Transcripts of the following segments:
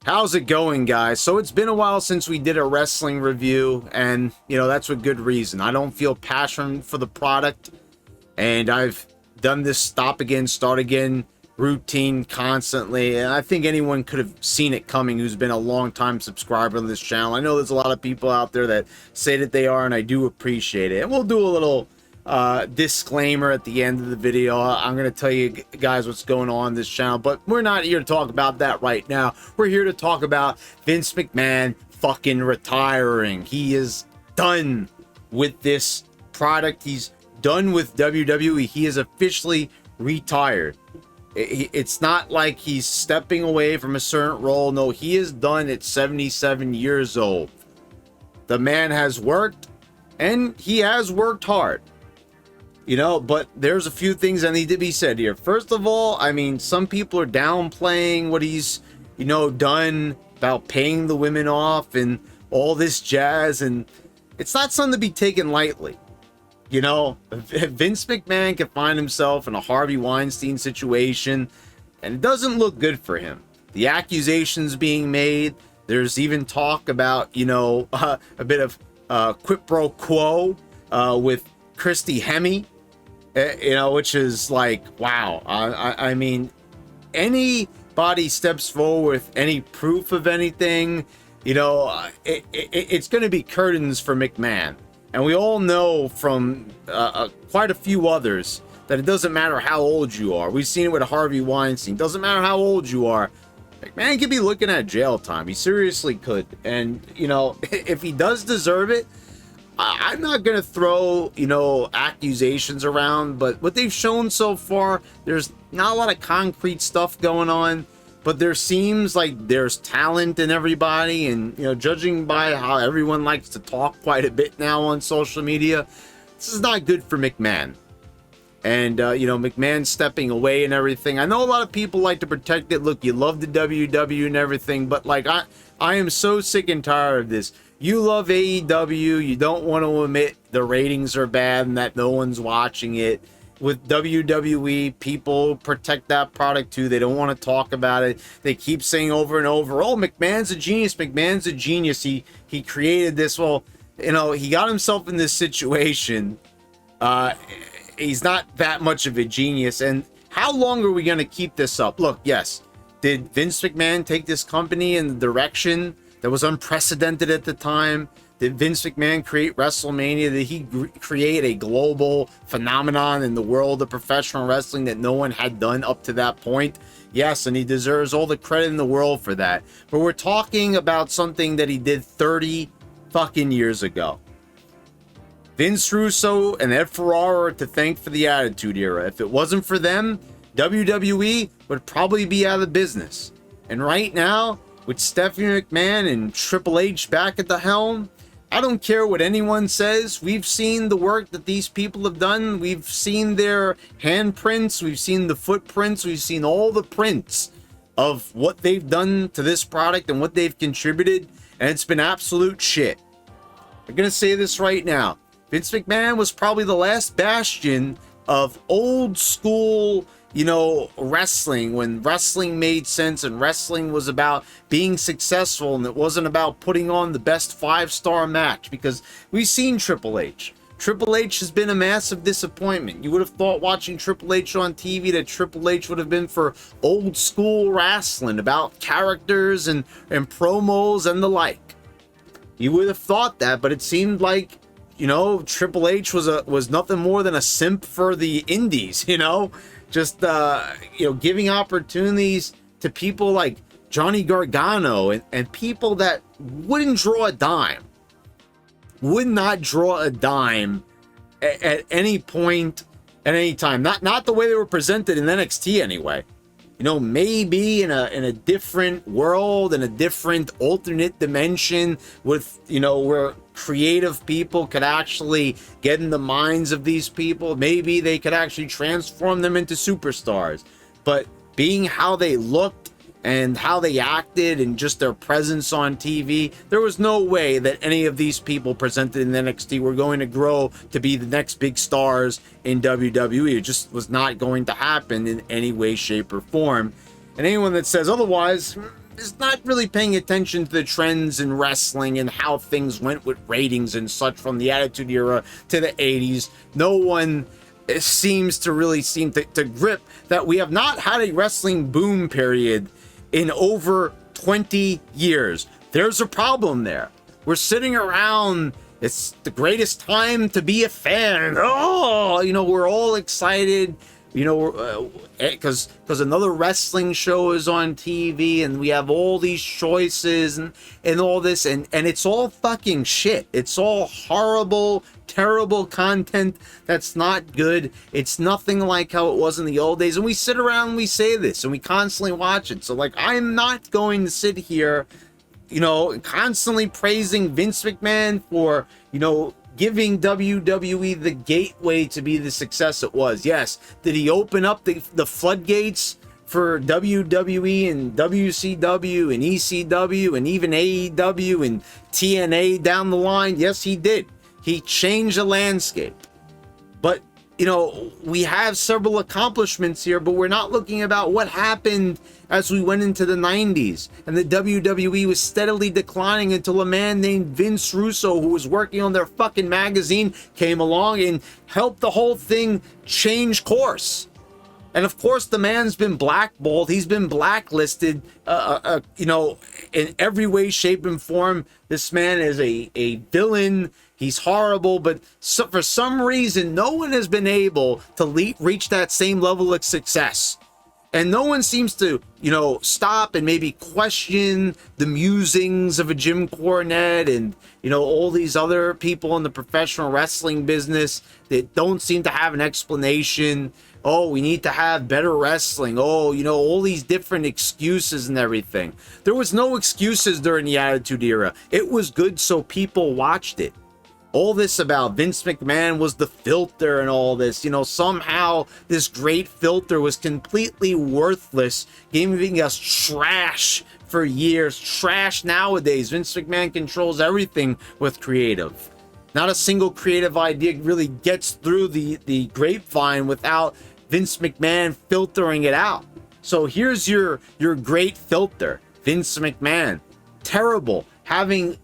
How's it going, guys? So it's been a while since we did a wrestling review, and that's with good reason. I don't feel passion for the product, and I've done this stop again, start again routine constantly, and I think anyone could have seen it coming who's been a long time subscriber to this channel. I know there's a lot of people out there that say that they are, and I do appreciate it. And we'll do a little disclaimer at the end of the video. I'm going to tell you guys what's going on this channel, but we're not here to talk about that right now. We're here to talk about Vince McMahon fucking retiring. He is done with this product. He's done with WWE. He is officially retired. It's not like he's stepping away from a certain role. No, he is done at 77 years old. The man has worked, and he has worked hard. But there's a few things that need to be said here. First of all, I mean, some people are downplaying what he's, done about paying the women off and all this jazz, and it's not something to be taken lightly. Vince McMahon can find himself in a Harvey Weinstein situation, and it doesn't look good for him. The accusations being made, there's even talk about, a bit of quid pro quo with Christy Hemme. Which is like, wow. I mean, anybody steps forward with any proof of anything, it's going to be curtains for McMahon. And we all know from quite a few others that it doesn't matter how old you are. We've seen it with Harvey Weinstein. Doesn't matter how old you are. McMahon could be looking at jail time. He seriously could. And, if he does deserve it, I'm not going to throw, accusations around, but what they've shown so far, there's not a lot of concrete stuff going on, but there seems like there's talent in everybody, and, judging by how everyone likes to talk quite a bit now on social media, this is not good for McMahon. And, McMahon stepping away and everything. I know a lot of people like to protect it. Look, you love the WWE and everything, but, like, I am so sick and tired of this. You love AEW, you don't want to admit the ratings are bad and that no one's watching it. With WWE, people protect that product too. They don't want to talk about it. They keep saying over and over, oh, McMahon's a genius, McMahon's a genius. He created this. Well, he got himself in this situation. He's not that much of a genius. And how long are we going to keep this up? Look, yes, did Vince McMahon take this company in the direction that was unprecedented at the time? Did Vince McMahon create WrestleMania? Did he create a global phenomenon in the world of professional wrestling that no one had done up to that point? Yes, and he deserves all the credit in the world for that. But we're talking about something that he did 30 fucking years ago. Vince Russo and Ed Ferrara are to thank for the Attitude Era. If it wasn't for them, WWE would probably be out of business. And right now, with Stephanie McMahon and Triple H back at the helm, I don't care what anyone says. We've seen the work that these people have done. We've seen their handprints. We've seen the footprints. We've seen all the prints of what they've done to this product and what they've contributed. And it's been absolute shit. I'm going to say this right now. Vince McMahon was probably the last bastion of old school, wrestling, when wrestling made sense and wrestling was about being successful and it wasn't about putting on the best 5-star match, because we've seen Triple H. Triple H has been a massive disappointment. You would have thought watching Triple H on TV that Triple H would have been for old school wrestling about characters and promos and the like. You would have thought that, but it seemed like, Triple H was nothing more than a simp for the indies, just giving opportunities to people like Johnny Gargano and people that wouldn't draw a dime, would not draw a dime at any point, at any time. Not the way they were presented in NXT anyway. Maybe in a different world, in a different alternate dimension with, where creative people could actually get in the minds of these people. Maybe they could actually transform them into superstars. But being how they looked and how they acted and just their presence on TV, there was no way that any of these people presented in NXT were going to grow to be the next big stars in WWE. It just was not going to happen in any way, shape, or form. And anyone that says otherwise, is not really paying attention to the trends in wrestling and how things went with ratings and such from the Attitude Era to the 80s. No one seems to really to grip that we have not had a wrestling boom period in over 20 years. There's a problem there. We're sitting around, it's the greatest time to be a fan. Oh, we're all excited, because another wrestling show is on TV and we have all these choices and all this, and it's all fucking shit. It's all horrible, terrible content that's not good. It's nothing like how it was in the old days. And we sit around and we say this and we constantly watch it. So like, I'm not going to sit here, constantly praising Vince McMahon for, giving WWE the gateway to be the success it was. Yes. Did he open up the floodgates for WWE and WCW and ECW and even AEW and TNA down the line? Yes, he did. He changed the landscape. But, we have several accomplishments here, but we're not looking about what happened as we went into the 90s. And the WWE was steadily declining until a man named Vince Russo, who was working on their fucking magazine, came along and helped the whole thing change course. And of course, the man's been blackballed. He's been blacklisted, in every way, shape, and form. This man is a villain. He's horrible, but for some reason, no one has been able to reach that same level of success. And no one seems to, stop and maybe question the musings of a Jim Cornette and, all these other people in the professional wrestling business that don't seem to have an explanation. Oh, we need to have better wrestling. Oh, all these different excuses and everything. There was no excuses during the Attitude Era. It was good, so people watched it. All this about Vince McMahon was the filter and all this, somehow this great filter was completely worthless, giving us trash for years. Trash nowadays. Vince McMahon controls everything with creative. Not a single creative idea really gets through the grapevine without Vince McMahon filtering it out. So here's your great filter, Vince McMahon. Terrible. Having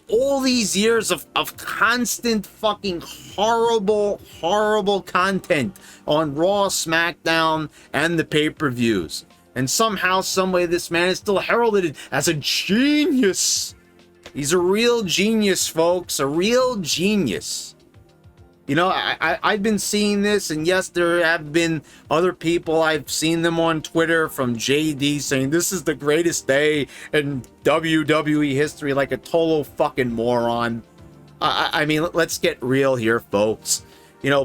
all these years of constant fucking horrible content on Raw, SmackDown, and the pay-per-views. And somehow, someway, this man is still heralded as a genius. He's a real genius, folks. A real genius. I've been seeing this, and yes, there have been other people. I've seen them on Twitter from JD saying this is the greatest day in WWE history, like a total fucking moron. I mean, let's get real here, folks.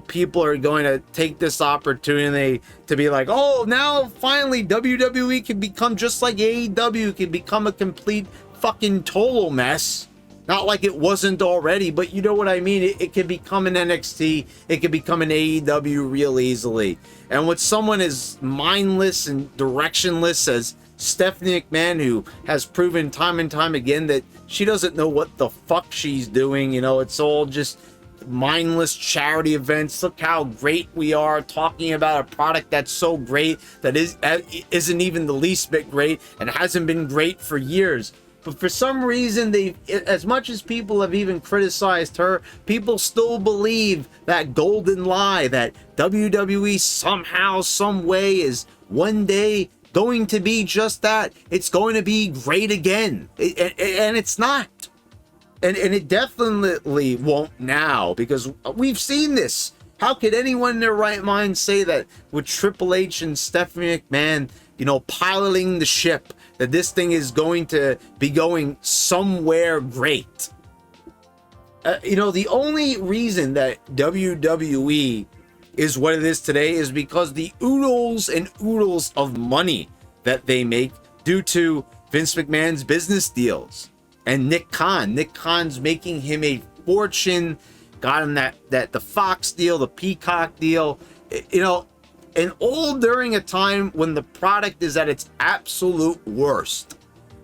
People are going to take this opportunity to be like, oh, now finally WWE can become just like AEW, can become a complete fucking total mess. Not like it wasn't already, but you know what I mean? It can become an NXT. It can become an AEW real easily. And with someone as mindless and directionless as Stephanie McMahon, who has proven time and time again that she doesn't know what the fuck she's doing. It's all just mindless charity events. Look how great we are talking about a product that's so great that isn't even the least bit great and hasn't been great for years. But for some reason, as much as people have even criticized her, people still believe that golden lie that WWE somehow, some way is one day going to be just that. It's going to be great again. And it's not. And it definitely won't now, because we've seen this. How could anyone in their right mind say that with Triple H and Stephanie McMahon, piloting the ship, that this thing is going to be going somewhere great? The only reason that WWE is what it is today is because the oodles and oodles of money that they make due to Vince McMahon's business deals. And Nick Khan. Nick Khan's making him a fortune, got him that the Fox deal, the Peacock deal, and all during a time when the product is at its absolute worst.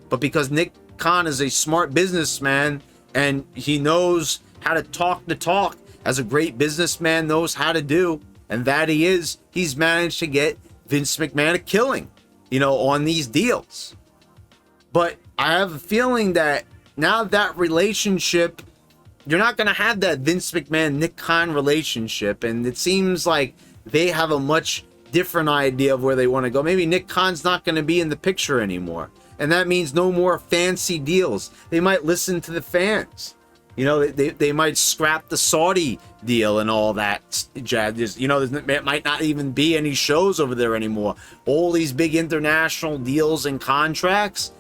But because Nick Khan is a smart businessman and he knows how to talk the talk, as a great businessman knows how to do, and that he's managed to get Vince McMahon a killing, on these deals. But I have a feeling that now that relationship, you're not going to have that Vince McMahon, Nick Khan relationship. And it seems like they have a much different idea of where they want to go. Maybe Nick Khan's not going to be in the picture anymore. And that means no more fancy deals. They might listen to the fans. You know, they might scrap the Saudi deal and all that. You know, there might not even be any shows over there anymore. All these big international deals and contracts,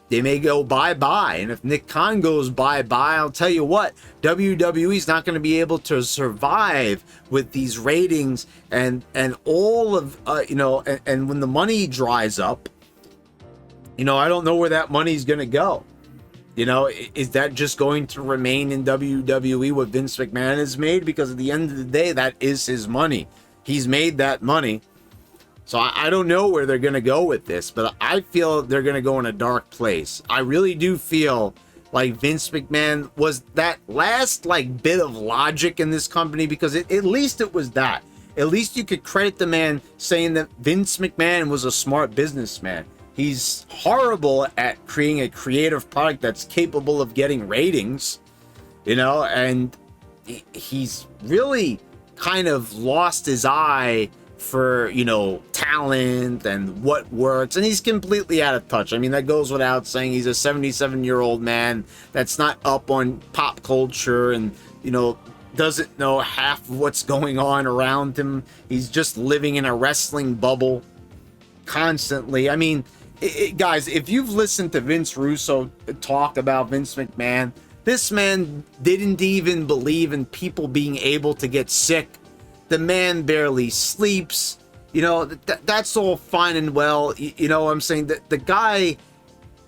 they may go bye-bye. And if Nick Khan goes bye-bye, I'll tell you what, WWE's not going to be able to survive with these ratings and all of, you know, and when the money dries up, you know, I don't know where that money's going to go. You know, is that just going to remain in WWE what Vince McMahon has made? Because at the end of the day, that is his money. He's made that money. So I don't know where they're going to go with this, but I feel they're going to go in a dark place. I really do feel like Vince McMahon was that last like bit of logic in this company, because at least it was that. At least you could credit the man saying that Vince McMahon was a smart businessman. He's horrible at creating a creative product that's capable of getting ratings, you know, and he's really kind of lost his eye for, you know, talent and what works, and he's completely out of touch. I mean, that goes without saying. He's a 77-year-old man that's not up on pop culture and, you know, doesn't know half of what's going on around him. He's just living in a wrestling bubble constantly. I mean, guys, if you've listened to Vince Russo talk about Vince McMahon, this man didn't even believe in people being able to get sick. The man barely sleeps. You know, that's all fine and well. You know what I'm saying? The guy,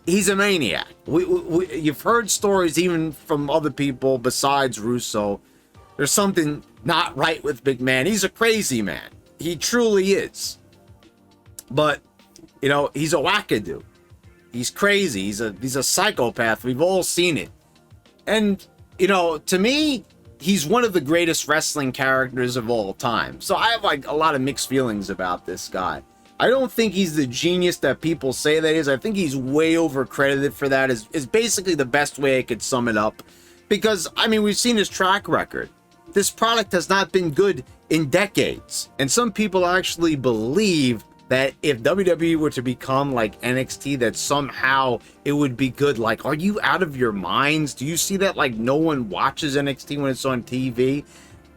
he's a maniac. You've heard stories even from other people besides Russo. There's something not right with McMahon. He's a crazy man. He truly is. But you know, he's a wackadoo. He's crazy. He's a psychopath. We've all seen it. And, you know, to me, he's one of the greatest wrestling characters of all time. So I have like a lot of mixed feelings about this guy. I don't think he's the genius that people say that he is. I think he's way overcredited for that, is basically the best way I could sum it up. Because, I mean, we've seen his track record. This product has not been good in decades. And some people actually believe that if WWE were to become like NXT, that somehow it would be good. Like, are you out of your minds? Do you see that like no one watches NXT when it's on TV?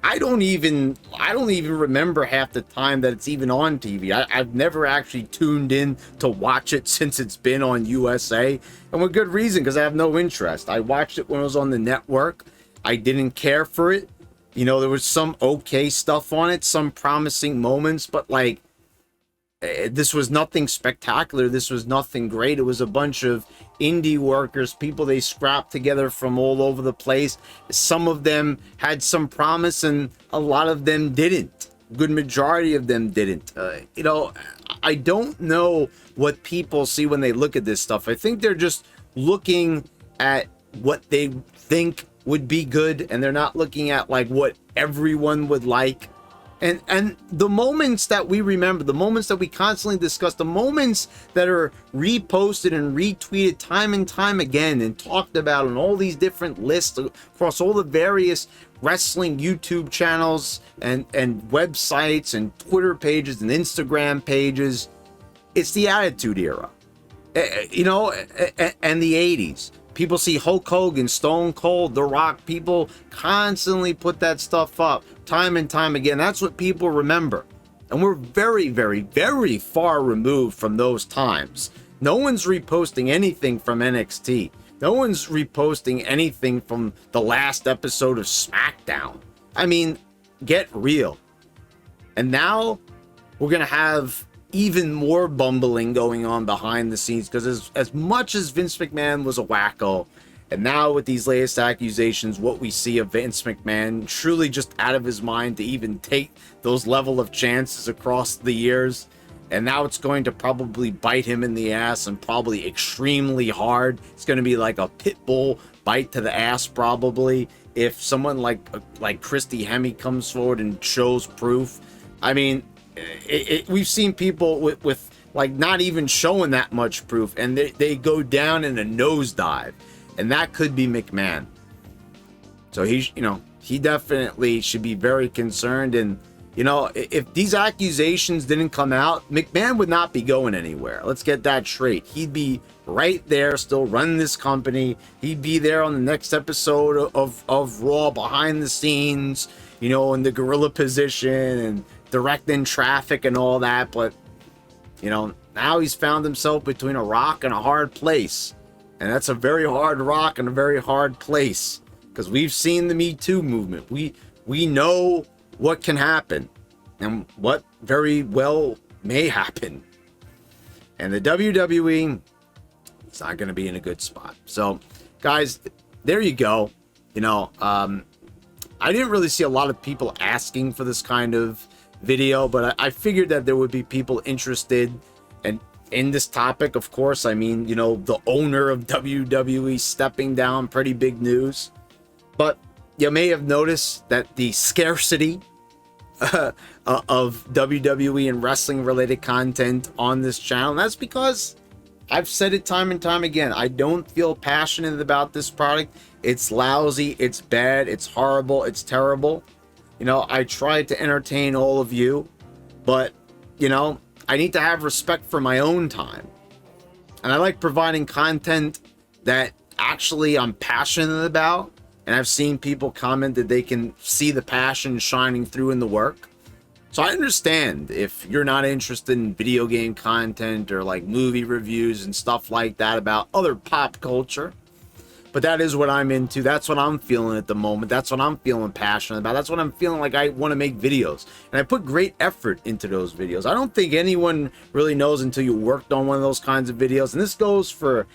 I don't even remember half the time that it's even on TV. I've never actually tuned in to watch it since it's been on USA, and with good reason, because I have no interest. I watched it when it was on the network. I didn't care for it. You know, there was some okay stuff on it, some promising moments, but like, this was nothing spectacular. This was nothing great. It was a bunch of indie workers, people they scrapped together from all over the place. Some of them had some promise and a lot of them didn't. Good majority of them didn't. You know, I don't know what people see when they look at this stuff. I think they're just looking at what they think would be good, and they're not looking at like what everyone would like. And the moments that we remember, the moments that we constantly discuss, the moments that are reposted and retweeted time and time again and talked about on all these different lists across all the various wrestling YouTube channels and websites and Twitter pages and Instagram pages, it's the Attitude Era, you know, and the 80s. People see Hulk Hogan, Stone Cold, The Rock. People constantly put that stuff up time and time again. That's what people remember. And we're very, very, very far removed from those times. No one's reposting anything from NXT. No one's reposting anything from the last episode of SmackDown. I mean, get real. And now we're going to have even more bumbling going on behind the scenes, because as much as Vince McMahon was a wacko, and now with these latest accusations, what we see of Vince McMahon truly just out of his mind to even take those level of chances across the years, and now it's going to probably bite him in the ass, and probably extremely hard. It's going to be like a pit bull bite to the ass probably, if someone like Christy Hemme comes forward and shows proof. I mean, we've seen people with like not even showing that much proof, and they go down in a nosedive, and that could be McMahon. So he, you know, he definitely should be very concerned. And you know, if these accusations didn't come out, McMahon would not be going anywhere. Let's get that straight. He'd be right there still running this company. He'd be there on the next episode of Raw behind the scenes, you know, in the gorilla position and directing traffic and all that. But, you know, now he's found himself between a rock and a hard place. And that's a very hard rock and a very hard place. Because we've seen the Me Too movement. We know what can happen and what very well may happen. And the WWE, it's not going to be in a good spot. So, guys, there you go. You know, I didn't really see a lot of people asking for this kind of video, but I figured that there would be people interested and in this topic. Of course, I mean, you know, the owner of WWE stepping down, pretty big news. But you may have noticed that the scarcity of WWE and wrestling related content on this channel, and that's because I've said it time and time again, I don't feel passionate about this product. It's lousy, it's bad, it's horrible, it's terrible. You know, I try to entertain all of you, but you know, I need to have respect for my own time, and I like providing content that actually I'm passionate about. And I've seen people comment that they can see the passion shining through in the work. So I understand if you're not interested in video game content or like movie reviews and stuff like that about other pop culture. But that is what I'm into. That's what I'm feeling at the moment. That's what I'm feeling passionate about. That's what I'm feeling like I want to make videos. And I put great effort into those videos. I don't think anyone really knows until you worked on one of those kinds of videos. And this goes for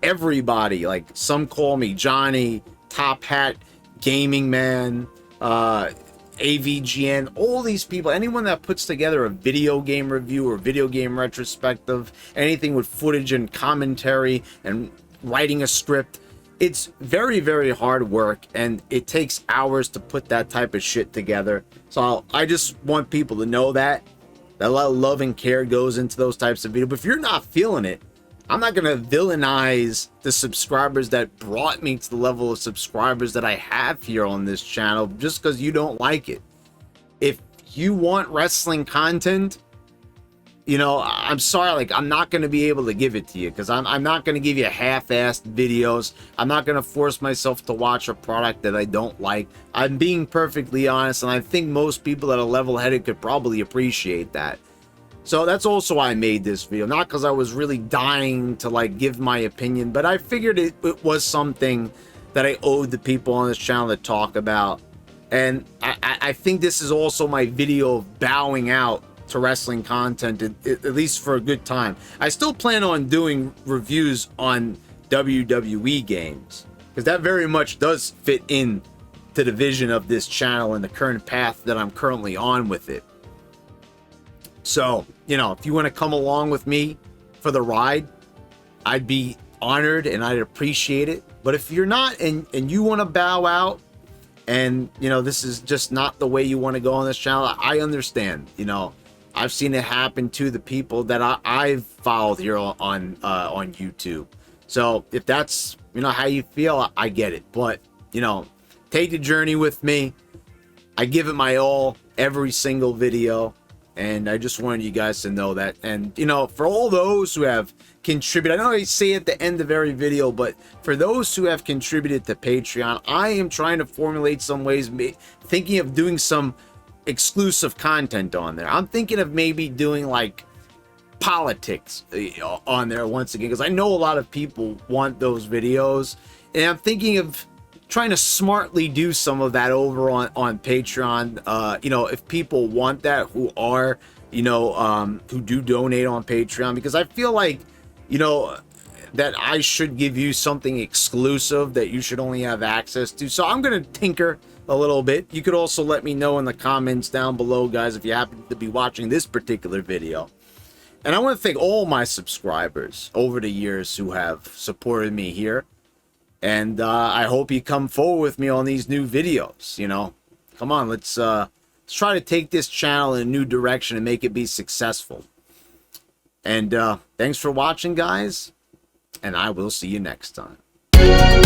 everybody. Like some call me Johnny, Top Hat, Gaming Man, AVGN, all these people, anyone that puts together a video game review or video game retrospective, anything with footage and commentary and writing a script, it's very, very hard work, and it takes hours to put that type of shit together. So I just want people to know that a lot of love and care goes into those types of videos. But if you're not feeling it, I'm not going to villainize the subscribers that brought me to the level of subscribers that I have here on this channel just because you don't like it. If you want wrestling content, you know, I'm sorry, like, I'm not going to be able to give it to you because I'm not going to give you half-assed videos. I'm not going to force myself to watch a product that I don't like. I'm being perfectly honest, and I think most people that are level-headed could probably appreciate that. So that's also why I made this video, not because I was really dying to like give my opinion, but I figured it was something that I owed the people on this channel to talk about. And I think this is also my video of bowing out to wrestling content, at least for a good time. I still plan on doing reviews on WWE games, because that very much does fit in to the vision of this channel and the current path that I'm currently on with it. So, you know, if you want to come along with me for the ride, I'd be honored and I'd appreciate it. But if you're not and you want to bow out and, you know, this is just not the way you want to go on this channel, I understand. You know, I've seen it happen to the people that I've followed here on YouTube. So if that's, you know, how you feel, I get it. But, you know, take the journey with me. I give it my all every single video. And I just wanted you guys to know that. And, you know, for all those who have contributed, I know I say at the end of every video, but for those who have contributed to Patreon, I am trying to formulate some ways, thinking of doing some exclusive content on there. I'm thinking of maybe doing like politics on there once again, because I know a lot of people want those videos. And I'm thinking of trying to smartly do some of that over on Patreon. You know, if people want that, who are, you know, who do donate on Patreon, because I feel like, you know, that I should give you something exclusive that you should only have access to. So I'm going to tinker a little bit. You could also let me know in the comments down below, guys, if you happen to be watching this particular video. And I want to thank all my subscribers over the years who have supported me here. And I hope you come forward with me on these new videos. You know, come on, let's try to take this channel in a new direction and make it be successful. And thanks for watching, guys, and I will see you next time.